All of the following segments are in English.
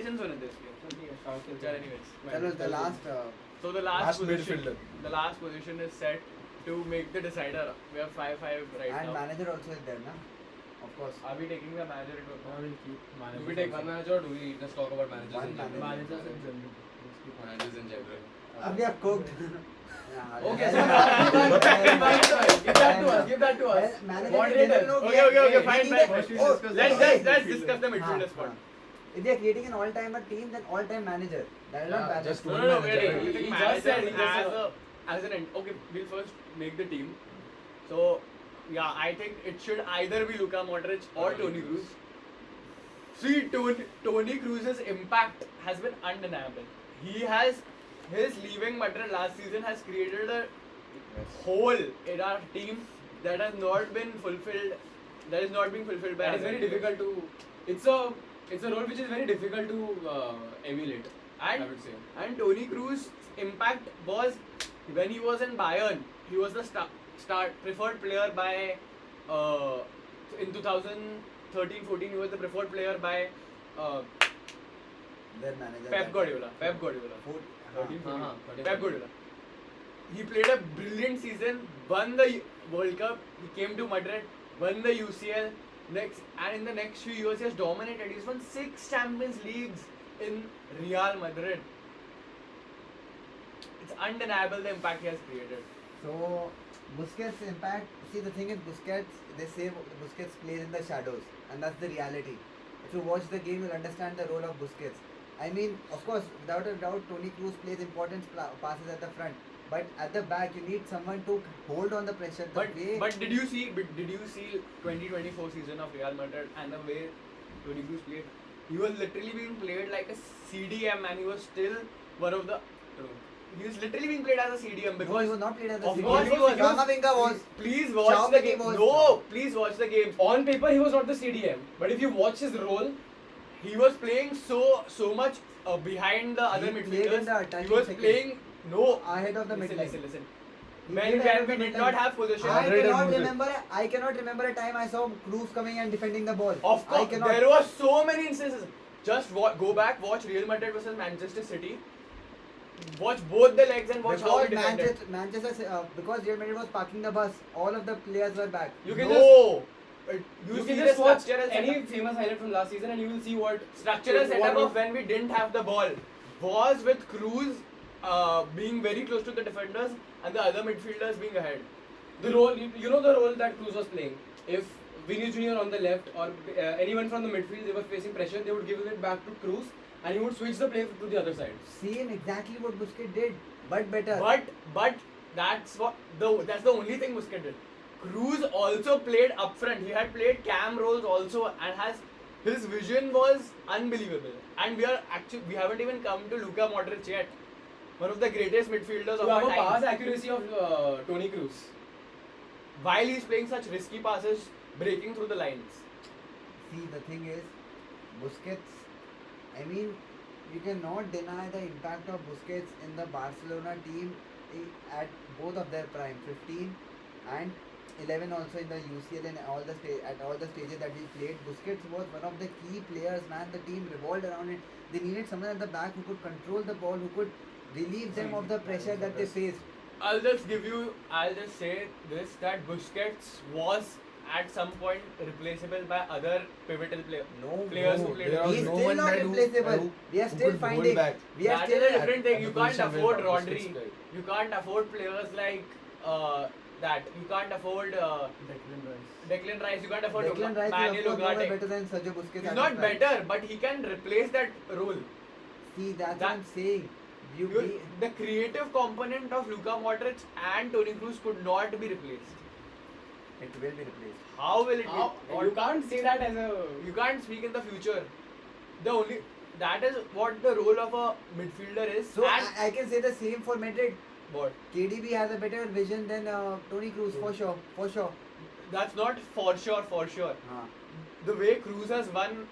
suggestions on this game. Anyways. The last. So the last position, midfielder. the last position is set to make the decider. We have 5-5 right And now. manager also is there, na? Of course. Are we taking the manager into account? We'll keep managers. Do we take one manager or do we just talk about managers One in general? Managers in general. Let's keep Managers in general. We are cooked. Okay, so give that to us. Moderator. Okay, fine. Let's discuss the midfielder spot. If they are creating an all-timer team, then all-time manager. That is not bad. just No, one wait. manager. He just said- as an end. Okay, we'll first make the team. So, yeah, I think it should either be Luka Modric or Toni Kroos. See, Toni Kroos's impact has been undeniable. His leaving Madrid last season has created a hole in our team that has not been fulfilled. That is not being fulfilled by. That is other very players. difficult to. It's a role which is very difficult to emulate. I would say. And Toni Kroos' impact was when he was in Bayern. He was the preferred player by in 2013-14. He was the preferred player by Their manager. Pep Guardiola. Pep Guardiola. 13-14. Pep Guardiola. He played a brilliant season. Won the World Cup. He came to Madrid. Won the UCL. And in the next few years, he has dominated. He's won 6 Champions Leagues in Real Madrid. It's undeniable the impact he has created. So, Busquets' impact. See, the thing is, Busquets, they say Busquets plays in the shadows, and that's the reality. If you watch the game, you'll understand the role of Busquets. I mean, of course, without a doubt, Toni Kroos plays important passes at the front. But at the back, you need someone to hold on the pressure. But did you see 2024 season of Real Madrid and the way Toni Kroos played? He was literally being played like a CDM, and he was still one of the. He was literally being played as a CDM because. No, he was not played as a Of CDM. course he was. Kamavinga was. Please watch the game. No, please watch the game. On paper, he was not the CDM, but if you watch his role, He was playing so much behind the other He played in midfielders. the attacking He was second. playing Ahead of the Listen. midline. He When played ahead of we the did midline. not have possession. I cannot remember a time I saw Kroos coming and defending the ball. Of I course, cannot. there were so many instances. Just go back, watch Real Madrid versus Manchester City. Watch both the legs and watch how we Because defended. Manchester, because Real Madrid was parking the bus, all of the players were back. You can You see can the just watch structural any setup. famous highlight from last season and you will see what Structural setup what- of when we didn't have the ball was with Kroos being very close to the defenders and the other midfielders being ahead. the role. You know the role that Kroos was playing. If Vinicius Junior on the left or anyone from the midfield, they were facing pressure, they would give it back to Kroos and he would switch the play to the other side. Same exactly what Busquets did, but better. But that's the only thing Busquets did. Kroos also played up front. He had played cam roles also and his vision was unbelievable. And we haven't even come to Luka Modric yet. One of the greatest midfielders of You our have a pass time. accuracy of Toni Kroos. While he's playing such risky passes, breaking through the lines. See, the thing is, Busquets, I mean, you cannot deny the impact of Busquets in the Barcelona team at both of their prime, 15 and 11 also in the UCL and at all the stages that we played. Busquets was one of the key players, man. The team revolved around it. They needed someone at the back who could control the ball, who could relieve them of the pressure that they faced. I'll just say this, that Busquets was at some point replaceable by other pivotal players who played. there was He is no still one not that who- replaceable. who- We are who still could finding. hold back. We are That still is a different thing. at You the can't position afford where Busquets Rodri. played. You can't afford players like that. You can't afford Declan Rice. You can't afford Declan Rice is Manuel of course nowhere Ugarte. better than Sergio Busquets. He's at not his prime. better, but he can replace that role. See, that's what That- I'm saying. The creative component of Luka Modric and Toni Kroos could not be replaced. It will be replaced. How will it How, be? you can't say that as a. You can't speak in the future. That is what the role of a midfielder is. So and I can say the same for Madrid. what? KDB has a better vision than Toni Kroos for sure. That's not for sure. The way Kroos has won,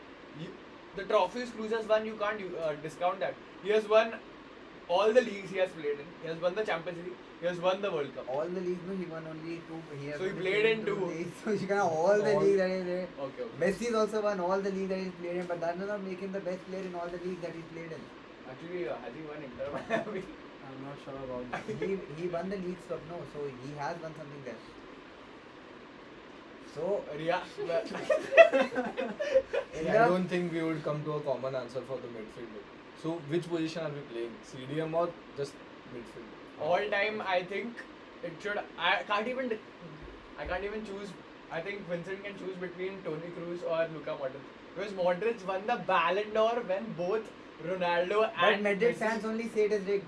the trophies Kroos has won, you can't discount that. He has won all the leagues he has played in. He has won the Champions League. He has won the World Cup. All the leagues, no, he won only 2. Has So he only played in 2. leagues. So you can have all the leagues that he played. Okay. Messi's also won all the leagues that he's played in, but that does not make him the best player in all the leagues that he's played in. Actually, has he won Inter Miami? I'm not sure about that. He won the Leagues Cup, no, so he has won something there. So Yeah. in I the- don't think we would come to a common answer for the midfield. So which position are we playing? CDM or just midfield? All time, I think it should. I can't even choose. I think Vincent can choose between Toni Kroos or Luka Modric, because Modric won the Ballon d'Or when both Ronaldo but and Madrid Messi- fans only say it is rigged.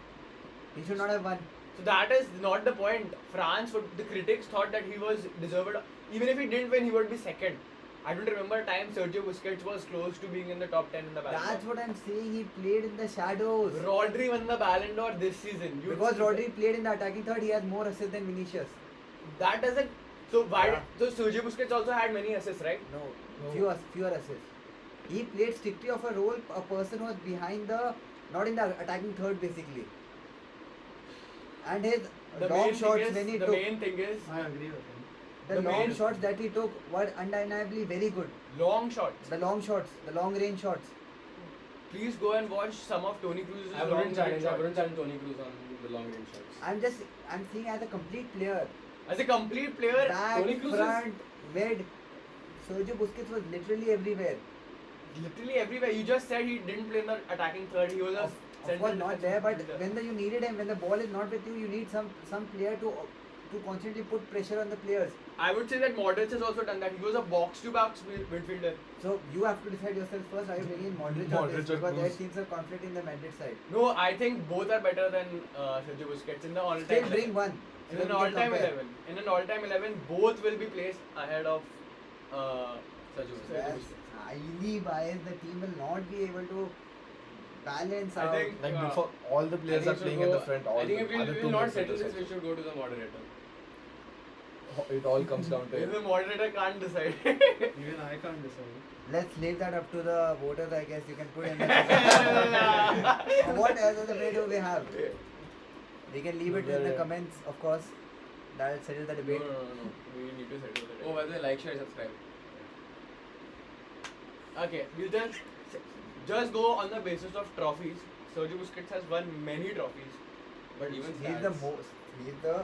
He should not have won. So that is not the point. The critics thought that he was deserved. Even if he didn't win, he would be second. I don't remember a time Sergio Busquets was close to being in the top 10 in the Ballon d'Or. That's what I'm saying. He played in the shadows. Rodri won the Ballon d'Or this season. Because Rodri played in the attacking third, he has more assists than Vinicius. That doesn't. So why? Yeah. So Sergio Busquets also had many assists, right? No, No. fewer assists. He played strictly of a role, a person who was behind the, not in the attacking third basically. And his long shots when he the took, main thing is I agree with him. the the long main- shots that he took were undeniably very good. long shots. The long shots, the long range shots. Please go and watch some of Toni Kroos' I long wouldn't range challenge. I shots. wouldn't challenge Toni Kroos on the long range shots. I'm seeing as a complete player. As a complete player, Back, Toni Kroos is- front, mid. Sergio Busquets was literally everywhere. literally everywhere. You just said he didn't play in the attacking third. He was a Of central course not there, but defensive when midfielder. you needed him, when the ball is not with you, you need some player to constantly put pressure on the players. I would say that Modric has also done that. He was a box-to-box midfielder. So you have to decide yourself first. Are you bringing in Modric or Modric this? or Because there Kroos. seems a conflict in the Madrid side. No, I think both are better than Sergio Busquets in the all-time. Still bring 11. one. In so an we can all-time compare. 11. In an all-time 11, both will be placed ahead of Sergio Busquets. That's highly biased. The team will not be able to balance I out. think- Like Yeah. before, all the I players think are we playing should in the go- front. All I think the if we other will two not settle midfielders this, we also. should go to the moderator. It all comes down to If the it. moderator can't decide. Even I can't decide. Let's leave that up to the voters. I guess you can put in the comments. What other way do we have? We can leave it in the Yeah. comments, of course. That'll settle the No, debate. no. We need to settle the Oh, by the way, like, share, subscribe. Okay, we'll just go on the basis of trophies. Sergio Busquets has won many trophies, but even He's the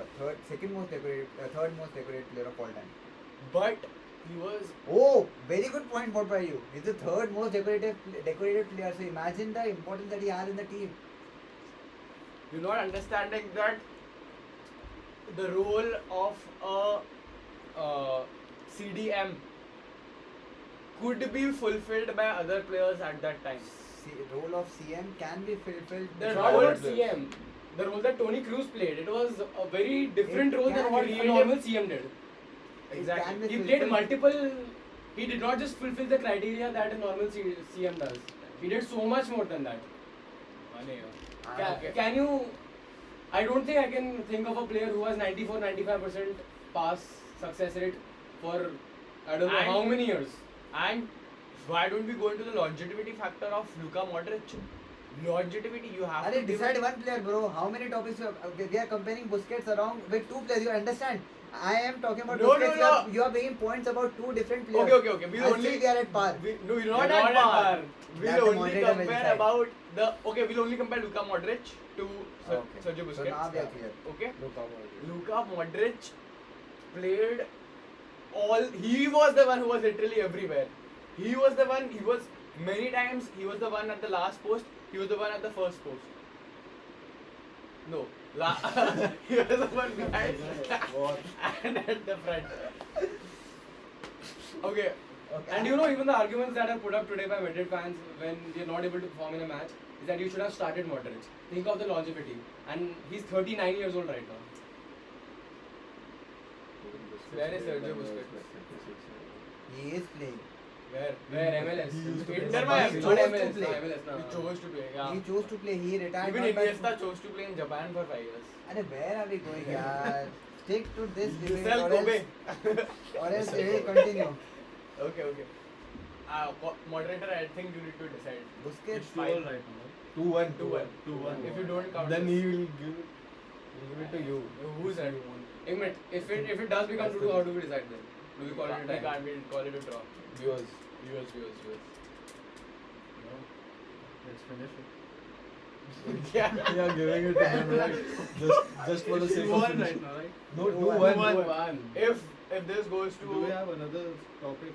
second most decorated, third most decorated player of all time. But he was Oh, very good point brought by you. He's the third most decorated player. So imagine the importance that he has in the team. you're not understanding that the role of a CDM could be fulfilled by other players at that time. Role of CM can be fulfilled. The It's role all of about players. CM, the role that Toni Kroos played, it was a very different It role can than what be a normal CM did. Exactly. Can be He played fulfilled. multiple. He did not just fulfill the criteria that a normal CM does. He did so much more than that. Can you? I don't think I can think of a player who has 94-95% pass success rate for I don't know And- how many years. And why don't we go into the longevity factor of Luka Modric? Longevity, you have to give Decide it- one player, bro. How many topics we are comparing Busquets along with two players? You understand? I am talking about No, Busquets. no. You are bringing points about two different players. Okay. We'll And only still we are at par. No, you're You're not not at at par. par. That We'll the only moderator will compare decide. about the. Okay, we'll only compare Luka Modric to Okay. Sergio Busquets. So now we are clear. Okay. Luka Modric. Luka Modric played all. He was the one who was literally everywhere. He was the one. He was many times. He was the one at the last post. He was the one at the first post. No. He was the one behind and at the front. Okay. Okay. And you know, even the arguments that are put up today by Madrid fans when they're not able to perform in a match is that you should have started Modric. Think of the longevity. And he's 39 years old right now. Where is Sergio Busquets? He is playing. Where MLS? He used to Inter play. Miami. He Not chose to MLS, play. no, MLS, no. He chose to play. Yeah. He chose to play. He retired. Even not by- Iniesta chose to play in Japan for 5 years. Arey, where are we going, yaar? Stick to this You debate sell or Kobe. else, or else we will continue. Okay. Moderator, I think you need to decide. Busquets. It's 2-all right now. 2-1. 2-1. 2-1. If you don't count Then this. he will give it to you. Who's that? Admit, if it does become That's 2-2, the- how do we decide then? Do we call it a We tie? can't, we'll call it a draw. Viewers. Viewers. No. Let's finish it. Yeah. We are giving it to them, right? Just for the sake of 2-1 finishing. right now, right? No, 2-1. 2-1. If this goes to Do we have another topic?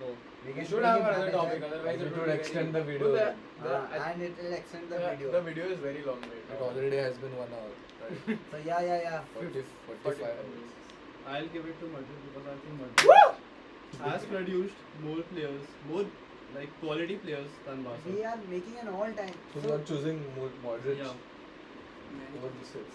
no. We can should bring have in another manager. topic, otherwise We it could would extend be the very- video. And it will extend the video. The video is very long right It now. already has been 1 hour. Right? So yeah. 45 minutes. I'll give it to Madrid because I think Madrid has produced more players, more like quality players than Barca. We are making an all-time. So you are choosing Modric Yeah. over the six.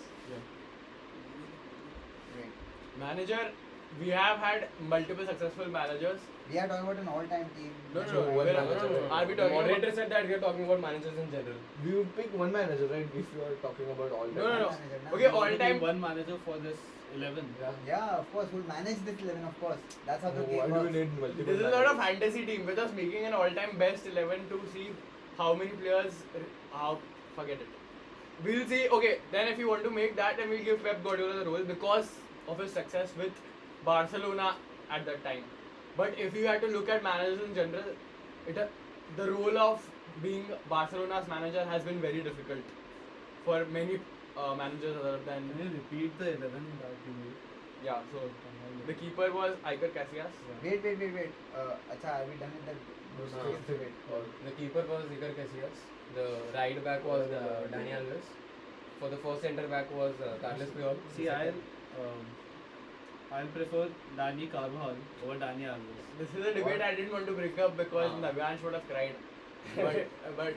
Great. Manager, we have had multiple successful managers. We are talking about an all-time team. No. So one We're- manager, right? Are we The talking moderator about? said that we are talking about managers in general. We would pick one manager, right? If you are talking about all No. time. Manager, na? Okay, We only all time. need one manager for this 11. Yeah. Yeah, of course. Who'll manage this 11? Of course. That's how the Why game do we works. need multiple This is not a managers? fantasy team. We're just making an all-time best 11 to see how many players. How forget it. We'll see. Okay, then if you want to make that, then we'll give Pep Guardiola the role because of his success with Barcelona at that time. But if you had to look at managers in general, the role of being Barcelona's manager has been very difficult for many managers other than Can you repeat the 11 that you made? yeah. So the keeper was Iker Casillas. Wait. Acha, are we done with that? Wait. The keeper was Iker Casillas. The right back was Dani Alves. For the first centre back was Carles Puyol. See, I'll prefer Dani Carvajal over Dani Alves. This is a debate I didn't want to bring up because Navyansh would have cried. But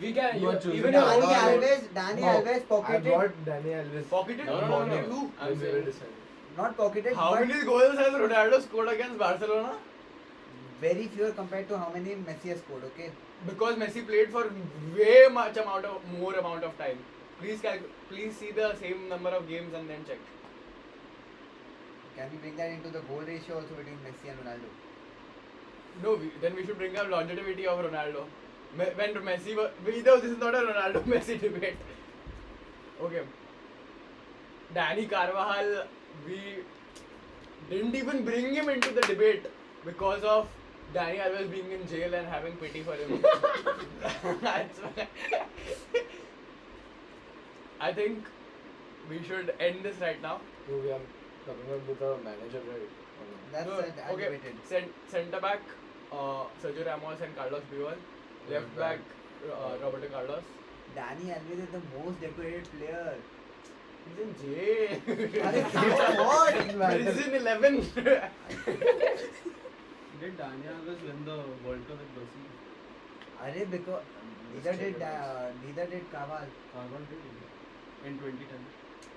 We can You are choosing even your own Dani team. Alves, Dani Alves I pocketed. brought Dani Alves. pocketed. No. Who? When I'm we were saying. deciding. Not pocketed, How but many goals has Ronaldo scored against Barcelona? very few compared to how many Messi has scored, okay? Because Messi played for way more amount of time. Please see the same number of games and then check. Can we bring that into the goal ratio also between Messi and Ronaldo? No, then we should bring up longevity of Ronaldo. When Messi was, this is not a Ronaldo Messi debate. Okay. Dani Carvajal, we didn't even bring him into the debate because of Dani Alves being in jail and having pity for him. That's why. I think we should end this right now. So we are coming up with a manager, right? Or no? That's No, okay. aggravated. Centre back, Sergio Ramos and Carlos Puyol. Left back, Roberto Carlos. Dani Alves is the most decorated player. He's in jail. Arey, so what? Prison 11. Did Dani Alves win the World Cup with Brazil? Arey, because neither did Carvajal. Carvajal did in 2010.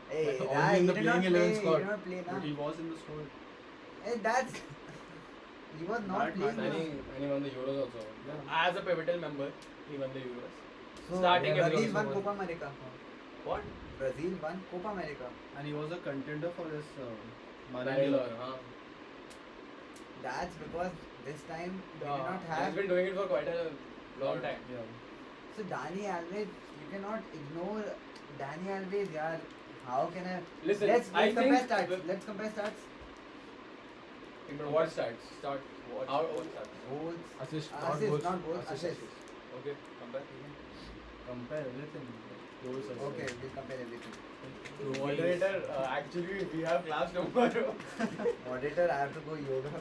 Hey, Only that, in he the did playing not 11 play. squad. He did not play, But na. he was in the squad. Hey, that's. He was not That playing. matters. na. And he won the Euros also. As a pivotal member, he won the Euros. So, Starting yeah, Brazil every won won. Copa America. What? Brazil won Copa America. And he was a contender for this Ballon Ballon d'Or. d'Or, huh? That's because this time we did Yeah, not He's have. been doing it for quite a Long time. Yeah. So Dani Alves, you cannot ignore Dani Alves, yaar. How can I? Listen, let's I compare think stats. Let's compare stats. What starts? Start. What? How- What starts? Goals. Assist, Assist, not goals, assist. Okay, come back. Compare everything. Goals, assists. Okay, we'll compare everything. Moderator, actually, we have class tomorrow. Moderator, I have to go yoga.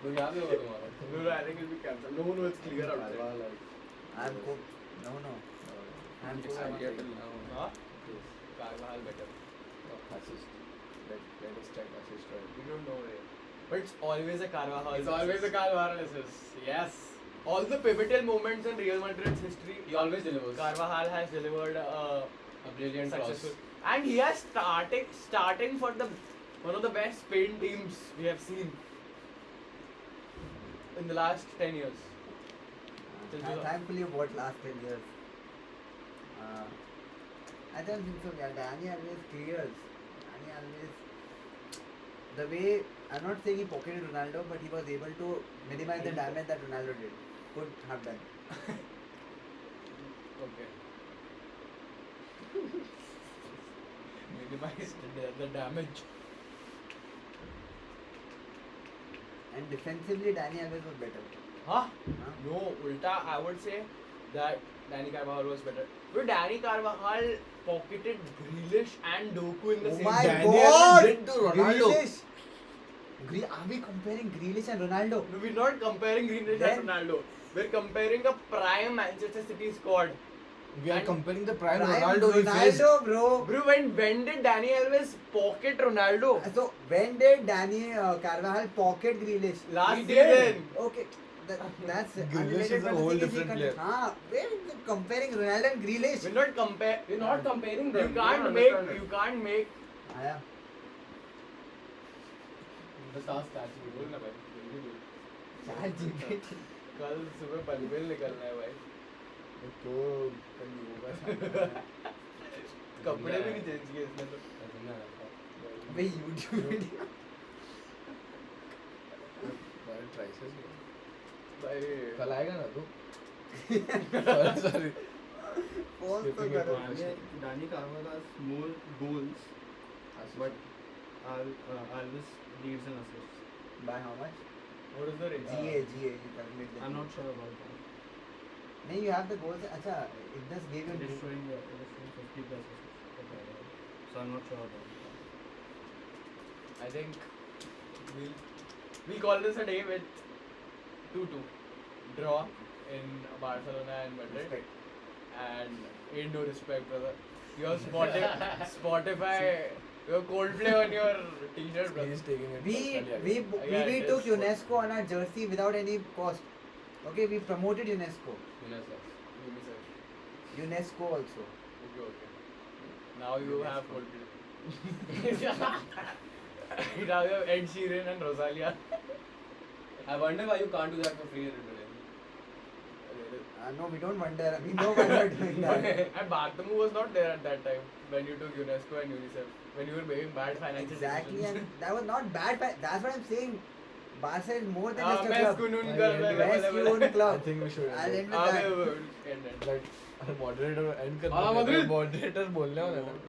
तो याद होगा तुम्हारा No, I think it'll be cancelled. No, it's clear outside. I'm cooked. No. I'm It's cooked. idea till now. Huh? Yes. Carvajal better. Assist. Let us check assist right. We don't know it. But it's always a Carvajal. It's always a Carvajal assist. Yes. All the pivotal moments in Real Madrid's history, He always delivers. Carvajal has delivered A brilliant cross. successful. And he has starting for the one of the best Spain teams we have seen in the last 10 years. Thankfully, what last 10 years? I don't think so. Yeah, Dani Alves clears. Dani Alves, the way I'm not saying he pocketed Ronaldo, but he was able to minimize the damage that Ronaldo could have done. Okay. Minimize the damage. And defensively, Dani Alves was better. Huh? Huh? No, Ulta, I would say that Danny Carvajal was better. But Danny Carvajal pocketed Grealish and Doku in the Oh same my time. Danny God! Alves did to Ronaldo. Grealish. Are we comparing Grealish and Ronaldo? No, we're not comparing Grealish Then- and Ronaldo. We're comparing a prime Manchester City squad. We are And comparing the prime Prime Ronaldo he faced. Ronaldo, bro. Bro, when did Danny Alves pocket Ronaldo? So when did Danny Carvajal pocket Grealish? Last He did. season. Okay, that's Grealish unrelated, is a but the whole thing is different he player. Where is it comparing Ronaldo and Grealish? We're not We're not comparing You them. We don't can't make. understand it. You can't make. आया The task actually. बोल ना भाई, जल्दी बोल। चार GPT कल सुबह पनवेल निकलना है भाई। तो कल होगा कपड़े भी नहीं चेंज किए इसने तो। ऐसे ना ऐसा। भाई YouTube वीडियो भाई ट्राइसेस भाई कल आएगा ना तू सॉरी फोन तो Skipping it करो one. Danny Carvajal has more goals, but Alves leads and assists. by how much What is the rate? GA you calculate that I'm not sure about that. नहीं you have the goals अच्छा it just gave you It is showing 50 plus assists for Carvajal. So I'm not sure about that. I think we'll call this a day with 2-2 draw in Barcelona and Madrid. Respect. And ain't no respect, brother. Your Spotify, your Coldplay on your t-shirt, brother. he's taking it we personally. Yeah, we it took is. UNESCO on our jersey without any cost okay we promoted UNESCO UNESCO also Okay. Now you have Coldplay. Now you have Ed Sheeran and Rosalia. I wonder why you can't do that for free today. no we don't wonder we know why we're doing that And Bartemu was not there at that time when you took UNESCO and UNICEF. When you were making bad financial exactly decisions. and that was not bad that's what I'm saying Barca is more than just a Best club Kunun I Club end it. best available. known club I think we should end I'll it. end with that End it. Like moderator end कर Hala Madrid. moderator बोलने वाला है ना